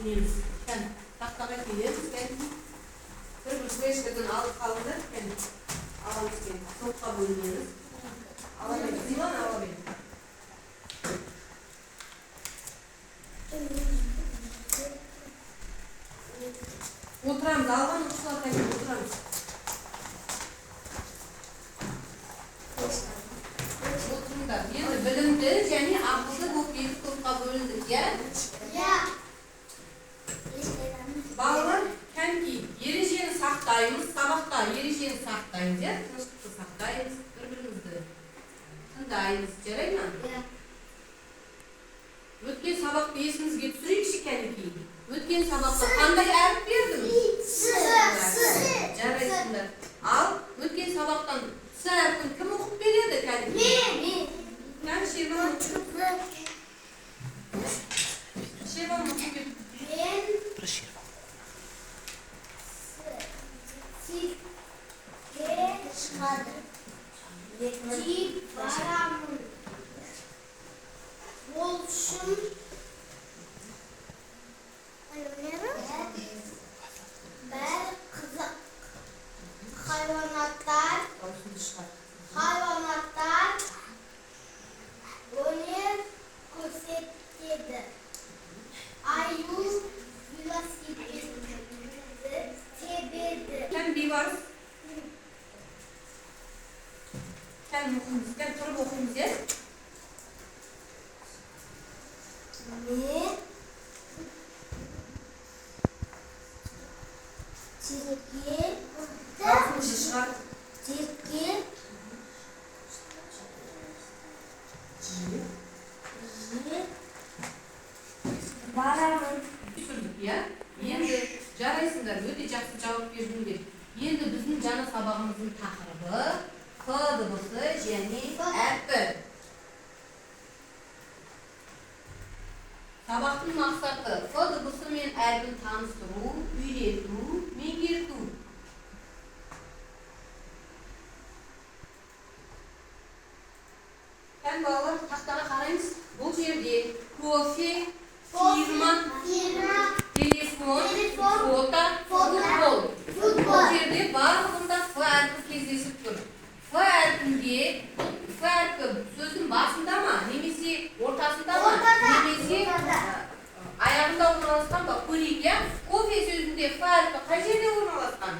nemiz. Yani tahtaya koyuyoruz. Bir süreçlerden alıp kalınırken alalım. Topla bölünüyoruz. Alamayız. Divan alamayız. Oturamız. Alman uçlar tabii oturamız. Oturun da. Yani bölümdü. Yani akılda bu bir topla bölündük ya. Ya. Bağlar kendi yerişeni saktayımız, sabahta yerişeni saktayımız ya. Nasıl saktayımız, birbirimizi tındayımız, gerek mi? Ya. Ötken sabah esimizge түсірейікші кәнекей. Ötken sabahta qanday әріп бердім? Жарайсыңдар. Ал ötken sabahtan S әрпін кім оқып береді кәнекей? Мен. Шербан оқып берді. Olsun. Ben kızak hayvanatlar onu gösterdi. Ayı velosipedi sevdi. Ken bir var. Ken okuyumuz, ken turub okuyumuz ya. Ne? Çirkin. Okuyumuz çıkar. Çirkin. Baramın. Düşürdük ya. Endi жарайсыңдар, өте жақсы жауап бердіңдер. Енді біздің жаңа сабағымыздың тақырыбы F дыбысы және әрпі. Сабақтың мақсаты F дыбысы мен әрпін таныстыру, үйрету, меңгерту. Кен балалар, тақтаға қараймыз. Бұл жерде кофе, фирма, телефон, фото, футбол. Бұл жерде барлығында F әрпі кездесіп тұр. F әрпінде, F әрпі сөздің басында ма, немесе ортасында ма, немесе аяғында орналасқан ба, көрейік я. Кофе сөзінде F әрпі қай жерде орналасқан?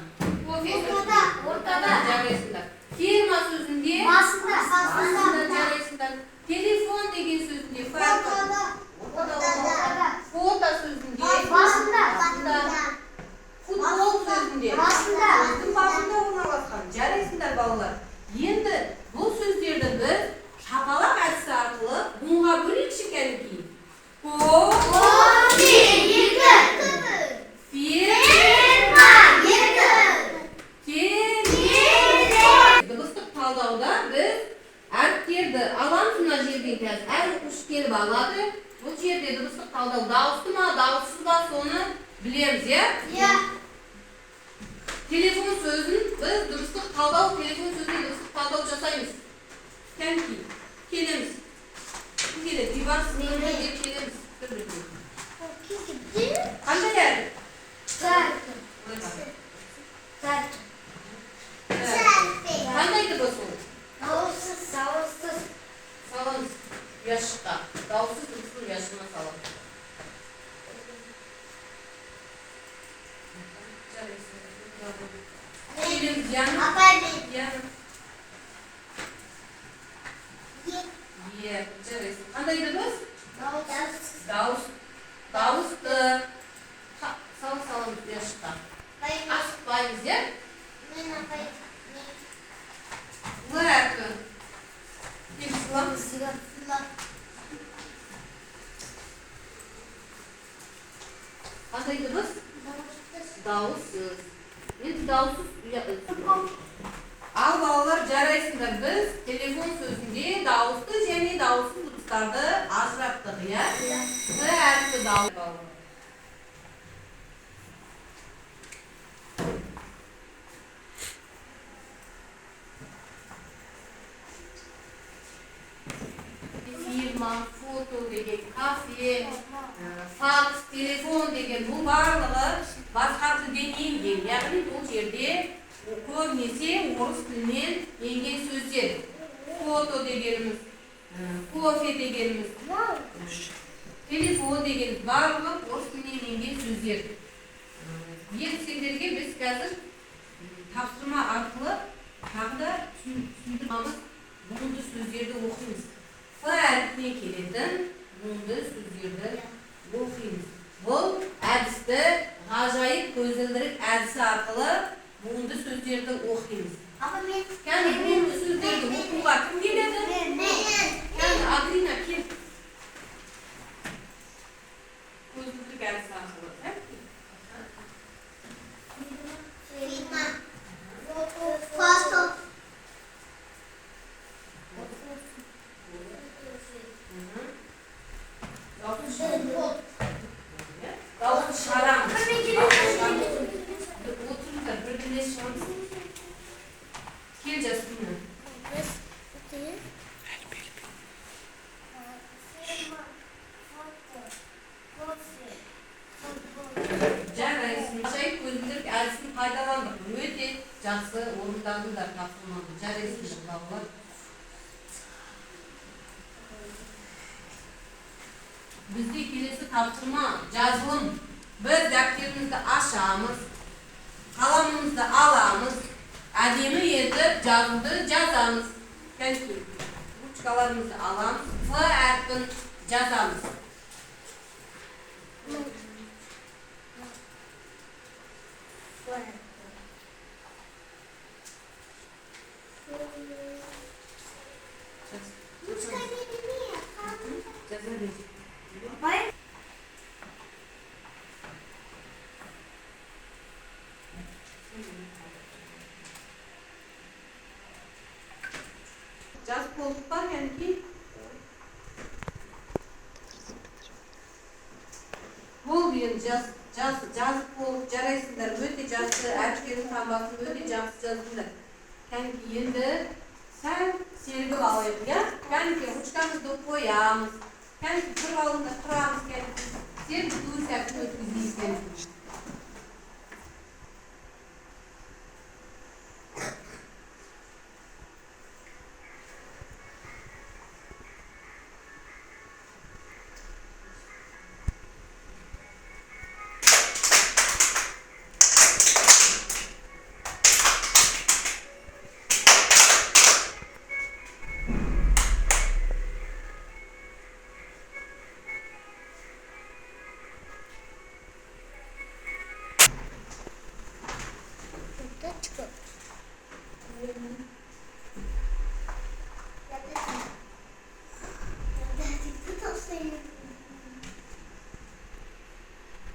Кофе сөзінде ортада жарайсыңдар. Фирма сөзінде басында жарайсыңдар. Телефон деген сөзінде F әрпі фото сөзінде басында. Футбол сөзінде сөздің басында орналасқан. Жарайсыңдар балалар. Енді бұл сөздерді біз шапалақ әдісі арқылы буынға бөлейікші кәнекей. Кофе екі. Фирма екі. Дыбыстық талдауда біз әріптерді аламыз мына жерден қазір. Әр оқушы келіп алады. Бұл жерде дыбыстық талдау дауысты ма, дауыссыз ба, соны білеміз, я? Телефон сөзін біз дыбыстық талдау, телефон сөзіне дыбыстық талдау жасаймыз. Кәнекей, келеміз. Кім келеді? Бейбарыс мөлі деп келеміз. Қандай әріп? Қандай дыбыс ол? Дауыссыз. Саламыз ұяшыққа. Дауыссыз дыбыстың ұяшығына саламыз. Келеміз, Яна. Яна. Жарайсың. Қандай дыбыс? Дауысты. Саламыз ұяшыққа. Асықпаймыз, я? Л әрпі. Қандай дыбыс? Дауыссыз. Енді дауыссыз. Ал балалар, жарайсыңдар, біз телефон сөзінде дауысты және дауыссыз дыбыстарды ажыраттық, я? Л әрпі дауыс. Фирма, фото деген, кафе, факс, телефон деген деген бұл барлығы басқасы денейінген, яғни бұл жерде көбінесе орыс тілінен енген сөздер. Фото дегеніміз, кофе дегеніміз, телефон дегеніміз барлығы орыс тілінен енген сөздер. Енді сендерге біз қазір тапсырма арқылы тағы да түсіндірмеміз бұнды сөздерді оқимыз. Ф әріпінен келетін бұнды сөздерді оқимыз. Бұл әдісті ғажайып көзілдірік әдісі арқылы бұнды сөздерді оқимыз. Кәні бұнды сөздерді оқуға кім келеді? Кәні Адрина кел. Көзілдірік әдісі арқылы. Дауыс шығарамыз. Отырыңдар, бірдеңе шығамыз. Кел жасқына. Жарайсың. Ғажайып көзілдірік әдісін пайдаландық. Өте жақсы орындадыңдар тапсырманы. Жарайсың балалар. Бізде келесі тапсырма жазылым. Біз дәптерімізді ашамыз, қаламымызды аламыз, әдемі етіп жазуды жазамыз. Ручкаларымызды аламыз, Ф әрпін жазамыз. Жазып болдық па, кәнекей? Болды енді жазып болып жарайсыңдар. Өте жақсы әріптердің таңбасын өте жақсы жаздыңдар. Кәнекей енді сәл сергіп алайық, я? Кәнекей ручкамызды қоямыз. Кәнекей бір алдында тұрамыз, кәнекей. Сергіп өз сәтін өткізейіз, кәнекей.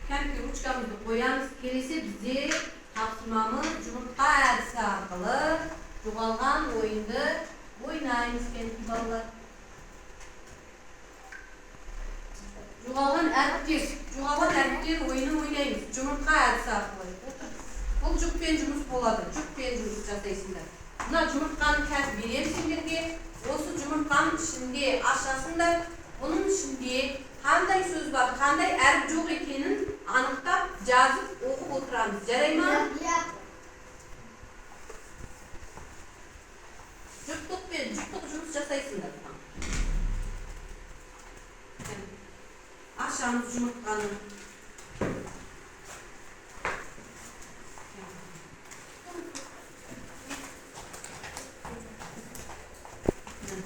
Kәнекей ручкамызды қоямыз. Келесі бізде тапсырмамыз жұмыртқа әдісі арқылы жоғалған ойынды ойнаймыз, кәнекей балалар. Жоғалған әріптер ойынын ойнаймыз. Жұмыртқа әдісі арқылы. Бұл жүкпен жұмыс болады. Жүкпен жұмыс жасайсыңдар. Мына жұмыртқаны қазір берем сендерге. Осы жұмыртқаның ішінде ашасыңдар. Оның ішінде қандай сөз бар, қандай әріп жоқ екенін анықтап, жазып, оқып отырамыз. Жарай ма? Жүктікпен жұмыс жасайсыңдар. Ашамыз жұмыртқаны.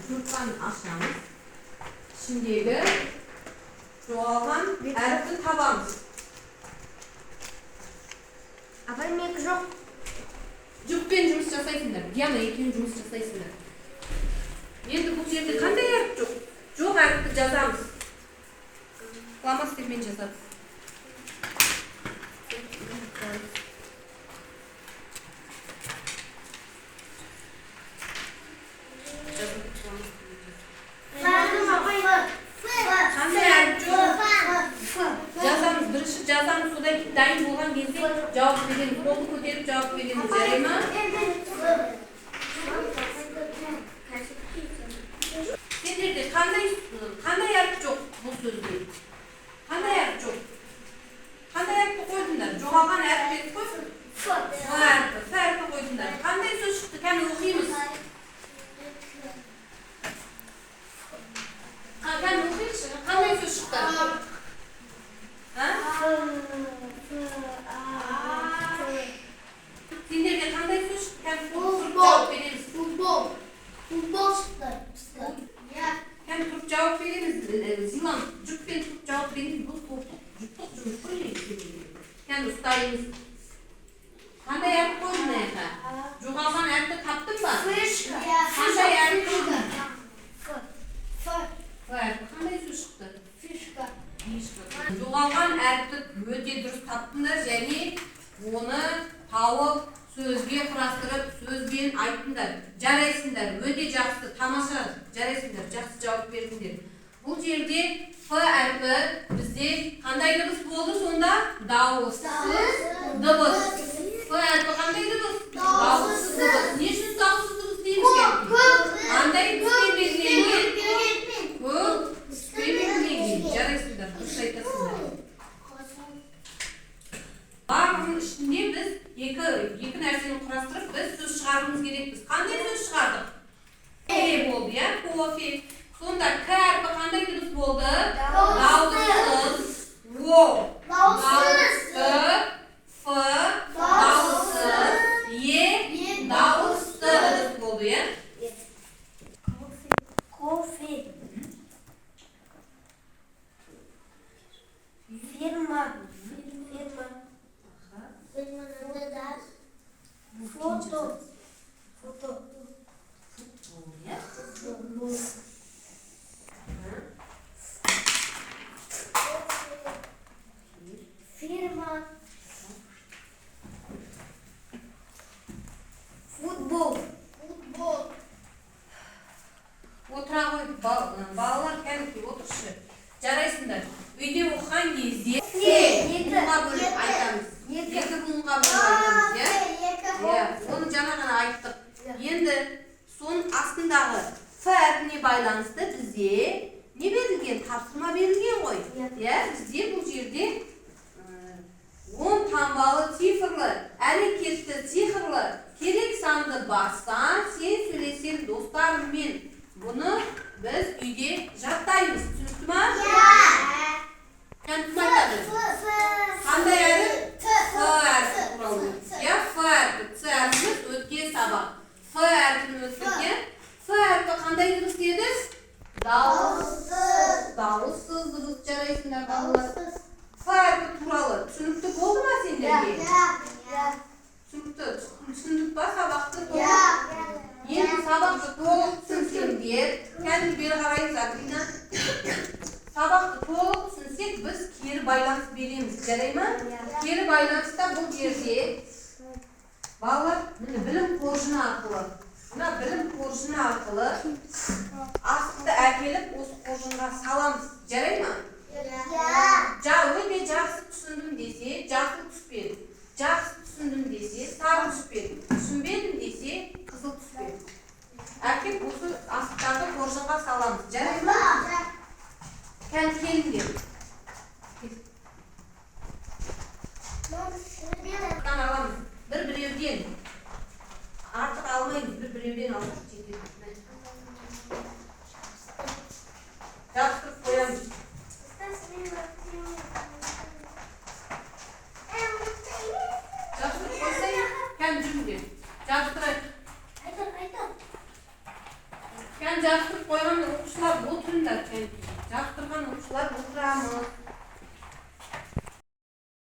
Жұмыртқаны ашамыз. İçindeki çoğalan әріпті табамыз. Апай, мен жоқ. Жүкпен жұмыс жасайсыңдар. Диана екеуін жұмыс жасайсыңдар. Енді бұл жерде қандай әріп жоқ? Жоқ әріпті жазамыз. Фломастермен жазамыз. Жазамыз, содан кейін дайын болған кезде жауап береміз. Қолды көтеріп жауап береміз. Жарай ма? Сендерде қандай әріп жоқ бұл сөзде? Қандай әріп жоқ? Жоғалған әріп еді қой. Әрпі. Әрпі қойдыңдар. Қандай сөз шықты? Кәні оқимыз. Кәні оқимызшы. Қандай сөз шықты? Сендерге қандай сөз шықты? Кәні тұрып жауап береміз. Футбол шықты. Кәні тұрып жауап береміз. Зиман, жүкпен тұрып жауап береміз. Бұл жұптық жұмыс қой. Кәні ұстаймыз. Қандай әріп қойдың аяқа? Жоғалған әріпті таптың ба? Қандай әріп қойдың? Қандай сөз шықты? Жоғалған әріпті өте дұрыс таптыңдар және оны тауып сөзге құрастырып сөзбен айттыңдар. Жарайсыңдар, өте жақсы, тамаша, жарайсыңдар, жақсы жауап бердіңдер. Бұл жерде Ф әрпі бізде қандай дыбыс болды сонда? Дауыссыз дыбыс. Ф әрпі қандай дыбыс? Дауыссыз дыбыс. Не үшін дауыссыз дыбыс дейміз екен? Қандай түспен белгіленген? Көп түспен белгіленген. Жарайсыңдар, дұрыс айтасыңдар. Барлығының ішінде біз екі нәрсені құрастырып біз сөз шығаруымыз керекпіз. Қандай сөз шығардық? Болды, иә? Кофе. Сонда К әрпі қандай дыбыс болды? Дауыссыз. О. Дауыссыз. Ф. Дауыссыз. Е. Дауысты дыбыс болды, иә? Кофе. Фирма. Фото. Фирма. Футбол. Отыра ғой, балалар кәдімгі отыршы. Жарайсыңдар. Үйде оқыған кезде буынға бөліп айтамыз. Екі буынға бөліп айтамыз, иә? Оны жаңа ғана айттық. Енді соның астындағы Ф әрпіне байланысты бізде не берілген? Тапсырма берілген ғой. Бізде бұл жерде 10 таңбалы цифрлы, әрекетті цифрлы, керек санды бассаң, сен сөйлесең достарыңмен. Бұны біз үйде жаттаймыз. Түсінікті ма? Кім айтады? Қандай әріп? Ф әрпі туралы. Ф әрпі. Ц әрпіміз өткен сабақ. Ф әрпін өткен. Ф әрпі қандай дыбыс деді? Дауыссыз. Дауыссыз дыбыс. Жарайсыңдар балалар. Ф әрпі туралы. Түсінікті болды ма сендерге? Түсіндік па сабақты толық? Енді сабақты толық түсінсеңдер, кәдімгі бері қараймыз Акрина. Сабақты толық түсінсек, біз кері байланыс береміз. Жарай ма? Кері байланыста бұл жерде балалар білім қоржыны арқылы. Мына білім қоржыны арқылы астықты әкеліп осы қоржынға саламыз. Жарай ма? Өте жақсы түсіндім десе, жасыл түспен. Жақсы түсіндім десе, сары түспен. Түсінбедім десе, қызыл түспен. Әкеп осы астықтағы қоржынға саламыз. Жарай ма? Келіңдер. Аламыз. Бір-біреуден. Артық алмаймыз. Бір-біреуден алсақ жетеді. Жабыстырып қоямыз. Жабыстырып қойсайын, кән жүріңдер. Жабыстырайық. Кән жабыстырып қойғанда оқушылар отырыңдар. Жабыстырған оқушылар отырамыз.